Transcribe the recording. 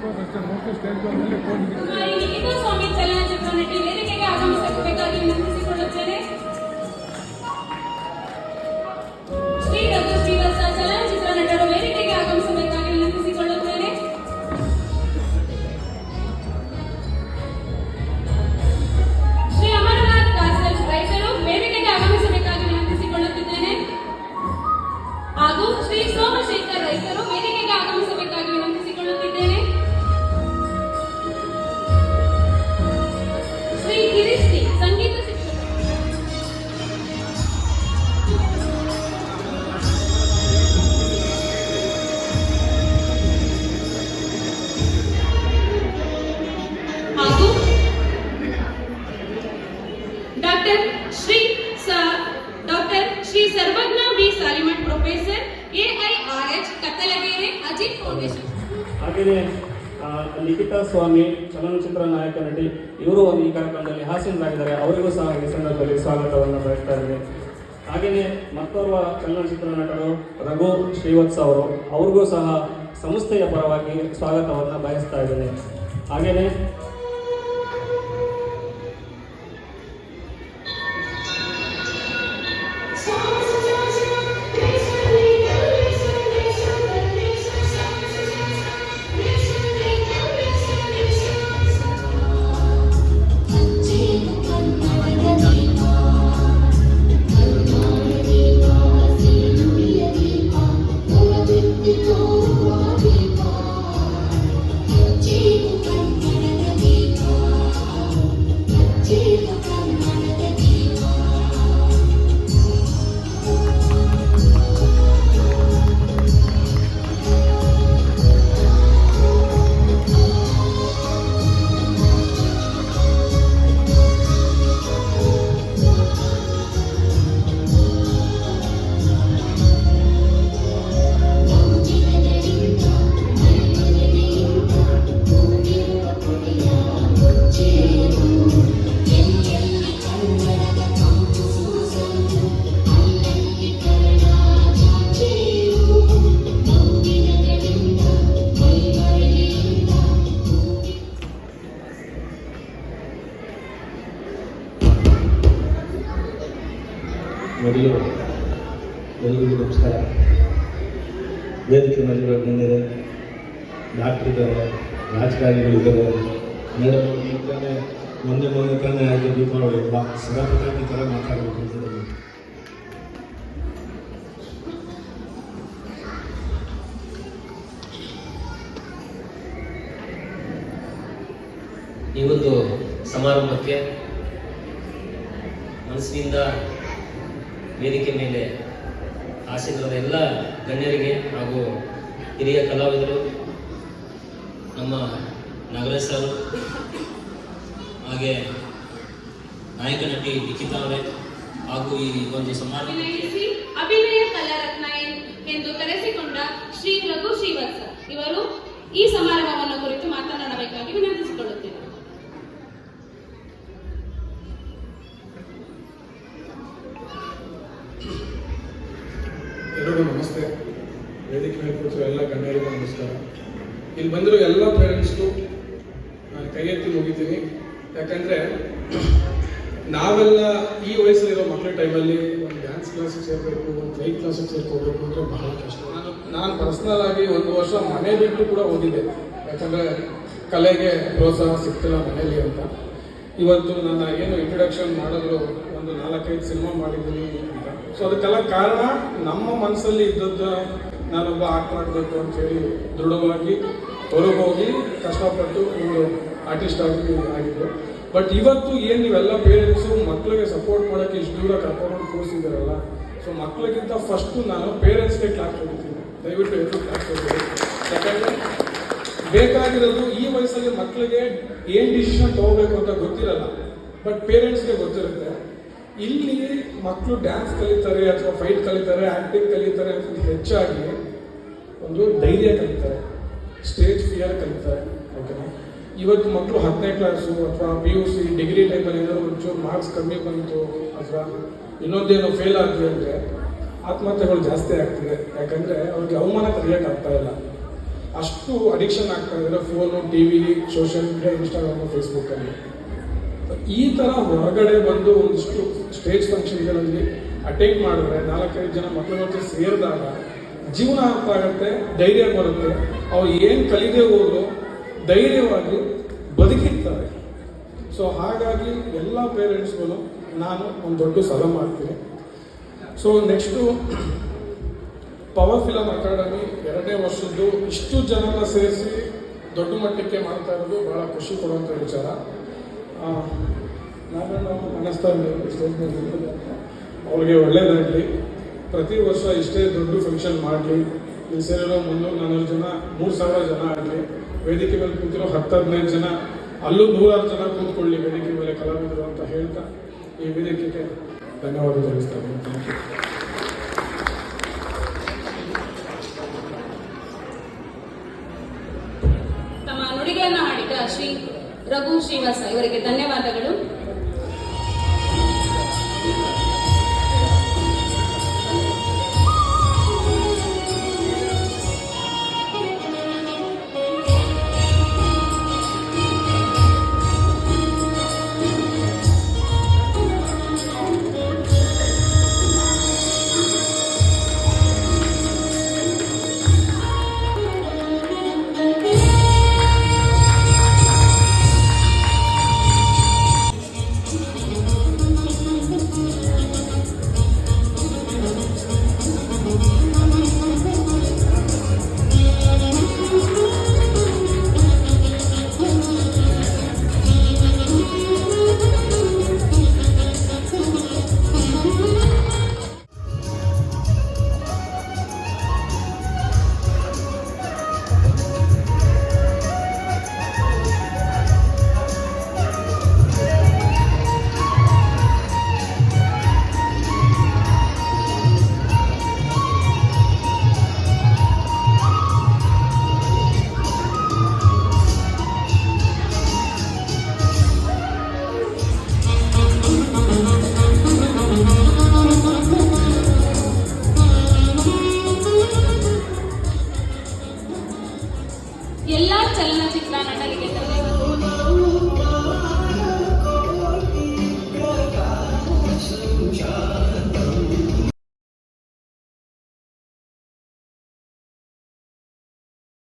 ಕುಮಾರಿ ನಿಖಿತಾ ಸ್ವಾಮಿ ಚಲನಚಿತ್ರ ನಟಿ ವೇದಿಕೆಗೆ ಆಗಮಿಸಬೇಕಾಗಿ ವಿನಂತಿಸಿಕೊಳ್ಳುತ್ತೇನೆ. ಶ್ರೀ ರಘು ಶ್ರೀವತ್ಸ ಚಲನಚಿತ್ರ ನಟರು ವೇದಿಕೆಗೆ ಆಗಮಿಸಬೇಕಾಗಿ ವಿನಂತಿಸಿಕೊಳ್ಳುತ್ತೇನೆ. ಶ್ರೀ ಅಮರನಾಥ್ ಕಾಸಲ್ ರೈತರು ವೇದಿಕೆಗೆ ಆಗಮಿಸಬೇಕಾಗಿ ವಿನಂತಿಸಿಕೊಳ್ಳುತ್ತಿದ್ದೇನೆ. ಹಾಗೂ ಶ್ರೀ ಸೋಮಶೇಖರ್ ರೈತರು ವೇದಿಕೆಗೆ ಆಗಮಿಸಬೇಕಾಗಿ ವಿನಂತಿಸಿಕೊಳ್ಳುತ್ತಿದ್ದೇನೆ. ಶ್ರೀ ಗಿರಿಶ್ರೀ ಸಂಗೀತ ಶಿಕ್ಷಕರು ಹಾಗೂ doctor Shri Sarvajna B Salimath professor AIRH Kattalagere Ajit foundation. ಹಾಗೆಯೇ ಲಿಖಿತಾ ಸ್ವಾಮಿ ಚಲನಚಿತ್ರ ನಾಯಕ ನಟಿ ಇವರು ಈ ಕಾರ್ಯಕ್ರಮದಲ್ಲಿ ಹಾಸ್ಯರಾಗಿದ್ದಾರೆ. ಅವರಿಗೂ ಸಹ ಈ ಸಂದರ್ಭದಲ್ಲಿ ಸ್ವಾಗತವನ್ನು ಬಯಸ್ತಾ ಇದ್ದೇನೆ. ಹಾಗೆಯೇ ಮತ್ತೋರ್ವ ಚಲನಚಿತ್ರ ನಟರು ರಘು ಶ್ರೀವತ್ಸ ಅವ್ರಿಗೂ ಸಹ ಸಂಸ್ಥೆಯ ಪರವಾಗಿ ಸ್ವಾಗತವನ್ನು ಬಯಸ್ತಾ ಇದ್ದೇನೆ. ಹಾಗೆಯೇ ಮೊದಲು ಎಲ್ಲರಿಗೂ ನಮಸ್ಕಾರ. ವೇದಿಕೆ ಮೇಲೆ ಬಂದಿದೆ, ಡಾಕ್ಟರ್ ಇದ್ದಾರೆ, ರಾಜಕಾರಣಿಗಳಿದ್ದಾರೆ. ಮೇಡಮ್ ಈಗಾಗಲೇ ಮೊನ್ನೆ ತಾನೇ ಆಗಿ ದೀಪಾವಳಿ ಹಬ್ಬ ಸಭಾಪತಿ ಥರ ಮಾತಾಡಬೇಕು ಅಂತ ಈ ಒಂದು ಸಮಾರಂಭಕ್ಕೆ ಮನಸ್ಸಿನಿಂದ ವೇದಿಕೆ ಮೇಲೆ ಆಸೀನರಾದ ಎಲ್ಲ ಗಣ್ಯರಿಗೆ ಹಾಗೂ ಹಿರಿಯ ಕಲಾವಿದರು, ನಮ್ಮ ನಾಗರಾಜ್ ಸರ್, ಹಾಗೆ ನಾಯಕ ನಟಿ ನಿಖಿತಾ ಅವರೇ, ಹಾಗೂ ಈ ಒಂದು ಸಮಾರಂಭ ಅಭಿನಯ ಕಲಾರತ್ನ ಎಂದು ಕರೆಸಿಕೊಂಡ ಶ್ರೀ ರಘು ಶ್ರೀವತ್ಸ ಇವರು ಈ ಸಮಾರಂಭವನ್ನು ಕುರಿತು ಮಾತನಾಡಬೇಕಾಗಿ ವಿನಂತಿಸಿಕೊಳ್ಳುತ್ತೇನೆ. ಎಲ್ಲರಿಗೂ ನಮಸ್ತೆ. ವೇದಿಕೆ ಮೇಲೆ ಕೂತಿರೋ ಎಲ್ಲ ಗಣ್ಯರಿಗೂ ನಮಸ್ಕಾರ. ಇಲ್ಲಿ ಬಂದಿರೋ ಎಲ್ಲ ಪೇರೆಂಟ್ಸ್ಗೂ ನಾನು ಕೈ ಎತ್ತಿ ಮುಗಿತೀನಿ. ಯಾಕಂದರೆ ನಾವೆಲ್ಲ ಈ ವಯಸ್ಸಲ್ಲಿರೋ ಮಕ್ಕಳ ಟೈಮಲ್ಲಿ ಒಂದು ಡ್ಯಾನ್ಸ್ ಕ್ಲಾಸಿಗೆ ಸೇರಬೇಕು, ಒಂದು ಫ್ಲೈಟ್ ಕ್ಲಾಸಿಗೆ ಸೇರ್ಕೋಬೇಕು ಅಂದರೆ ಬಹಳ ಕಷ್ಟ. ನಾನು ಪರ್ಸ್ನಲ್ ಆಗಿ ಒಂದು ವರ್ಷ ಮನೆ ಬಿಟ್ಟು ಕೂಡ ಓದಿದ್ದೆ, ಯಾಕಂದರೆ ಕಲೆಗೆ ಪ್ರೋತ್ಸಾಹ ಸಿಗ್ತಿಲ್ಲ ಮನೇಲಿ ಅಂತ. ಇವತ್ತು ನನ್ನ ಏನು ಇಂಟ್ರೊಡಕ್ಷನ್ ಮಾಡಿದ್ರು, ಒಂದು 4-5 ಸಿನಿಮಾ ಮಾಡಿದ್ದೀನಿ ಅಂತ. ಸೊ ಅದಕ್ಕೆಲ್ಲ ಕಾರಣ ನಮ್ಮ ಮನಸ್ಸಲ್ಲಿ ಇದ್ದದ್ದು ನಾನೊಬ್ಬ ಆಕ್ಟರ್ ಆಗಬೇಕು ಅಂತೇಳಿ ದೃಢವಾಗಿ ಹೊರಗೋಗಿ ಕಷ್ಟಪಟ್ಟು ಒಂದು ಆರ್ಟಿಸ್ಟ್ ಆಗಿದ್ದು. ಬಟ್ ಇವತ್ತು ಏನು ನೀವೆಲ್ಲ ಪೇರೆಂಟ್ಸು ಮಕ್ಕಳಿಗೆ ಸಪೋರ್ಟ್ ಮಾಡೋಕ್ಕೆ ಇಷ್ಟು ದೂರ ಕರ್ಕೊಂಡು ಕೂರಿಸಿದಾರಲ್ಲ, ಸೊ ಮಕ್ಕಳಿಗಿಂತ ಫಸ್ಟು ನಾನು ಪೇರೆಂಟ್ಸ್ಗೆ ಕ್ಲಾಸ್ ಕೊಡ್ತೀನಿ. ದಯವಿಟ್ಟು ಎಲ್ಲರೂ ಕ್ಲಾಸ್ ಕೊಡ್ತೀನಿ. ಯಾಕಂದರೆ ಬೇಕಾಗಿರೋದು ಈ ವಯಸ್ಸಲ್ಲಿ ಮಕ್ಕಳಿಗೆ ಏನು ಡಿಸಿಷನ್ ತೊಗೋಬೇಕು ಅಂತ ಗೊತ್ತಿರಲ್ಲ, ಬಟ್ ಪೇರೆಂಟ್ಸ್ಗೆ ಗೊತ್ತಿರುತ್ತೆ. ಇಲ್ಲಿ ಮಕ್ಕಳು ಡ್ಯಾನ್ಸ್ ಕಲಿತಾರೆ ಅಥವಾ ಫೈಟ್ ಕಲಿತಾರೆ, ಆ್ಯಕ್ಟಿಂಗ್ ಕಲಿತಾರೆ ಅಂತ ಹೆಚ್ಚಾಗಿ ಒಂದು ಧೈರ್ಯ ಕಲಿತಾರೆ, ಸ್ಟೇಜ್ ಫಿಯರ್ ಕಲಿತಾರೆ. ಓಕೆನಾ? ಇವತ್ತು ಮಕ್ಕಳು 10ನೇ ಕ್ಲಾಸು ಅಥವಾ PUC ಡಿಗ್ರಿ ಟೈಮಲ್ಲಿ ಏನಾದ್ರು ಒಂಚೂರು ಮಾರ್ಕ್ಸ್ ಕಮ್ಮಿ ಬಂತು ಅಥವಾ ಇನ್ನೊಂದೇನೋ ಫೇಲ್ ಆಗಿದೆ ಅಂದರೆ ಆತ್ಮಹತ್ಯೆಗಳು ಜಾಸ್ತಿ ಆಗ್ತಿದೆ. ಯಾಕಂದರೆ ಅವ್ರಿಗೆ ಅವಮಾನ ಕಲಿಯೋಕೆ ಆಗ್ತಾ ಇಲ್ಲ. ಅಷ್ಟು ಅಡಿಕ್ಷನ್ ಆಗ್ತಾ ಇದ್ದಾರೆ phone, T V, social media, Instagram, ಫೇಸ್ಬುಕ್ಕಲ್ಲಿ. ಈ ಥರ ಹೊರಗಡೆ ಬಂದು ಒಂದಿಷ್ಟು ಸ್ಟೇಜ್ ಫಂಕ್ಷನ್ಗಳಲ್ಲಿ ಅಟೆಂಡ್ ಮಾಡಿದ್ರೆ 4-5 ಜನ ಮಕ್ಕಳ ಜೊತೆ ಸೇರಿದಾಗ ಜೀವನ ಅರ್ಥ ಆಗುತ್ತೆ, ಧೈರ್ಯ ಬರುತ್ತೆ. ಅವ್ರು ಏನು ಕಲಿದೇ ಹೋದ್ರು ಧೈರ್ಯವಾಗಿ ಬದುಕಿರ್ತಾರೆ. ಸೊ ಹಾಗಾಗಿ ಎಲ್ಲ ಪೇರೆಂಟ್ಸ್ಗೂ ನಾನು ಒಂದು ದೊಡ್ಡ ಸಲಹೆ ಮಾಡ್ತೀನಿ. So next power film academy 2ನೇ ವರ್ಷದ್ದು ಇಷ್ಟು ಜನನ ಸೇರಿಸಿ ದೊಡ್ಡ ಮಟ್ಟಕ್ಕೆ ಮಾಡ್ತಾ ಇರೋದು ಭಾಳ ಖುಷಿ ಕೊಡುವಂಥ ವಿಚಾರ. ನಾನು ಅನ್ನಿಸ್ತಾ ಇದ್ದೀನಿ ಅವ್ರಿಗೆ ಒಳ್ಳೇದಾಗಲಿ. ಪ್ರತಿ ವರ್ಷ ಇಷ್ಟೇ ದೊಡ್ಡ ಫಂಕ್ಷನ್ ಮಾಡಲಿ. ಇಲ್ಲಿ ಸೇರಿರೋ 300-400 ಜನ, 3,000 ಜನ ಆಗಲಿ. ವೇದಿಕೆ ಮೇಲೆ ಕೂತಿರೋ 10-15 ಜನ, ಅಲ್ಲೂ 100 ಜನ ಕೂತ್ಕೊಳ್ಳಿ ವೇದಿಕೆ ಮೇಲೆ ಕಲಾವಿದರು ಅಂತ ಹೇಳ್ತಾ ಈ ವೇದಿಕೆಗೆ ಧನ್ಯವಾದ ತಿಳಿಸ್ತಾ ಇದ್ದೀನಿ. ತಮ್ಮ ನುಡಿಗಳನ್ನು ಹಾಡಿದ ಶ್ರೀ ರಘು ಶ್ರೀವಾಸ ಇವರಿಗೆ ಧನ್ಯವಾದಗಳು.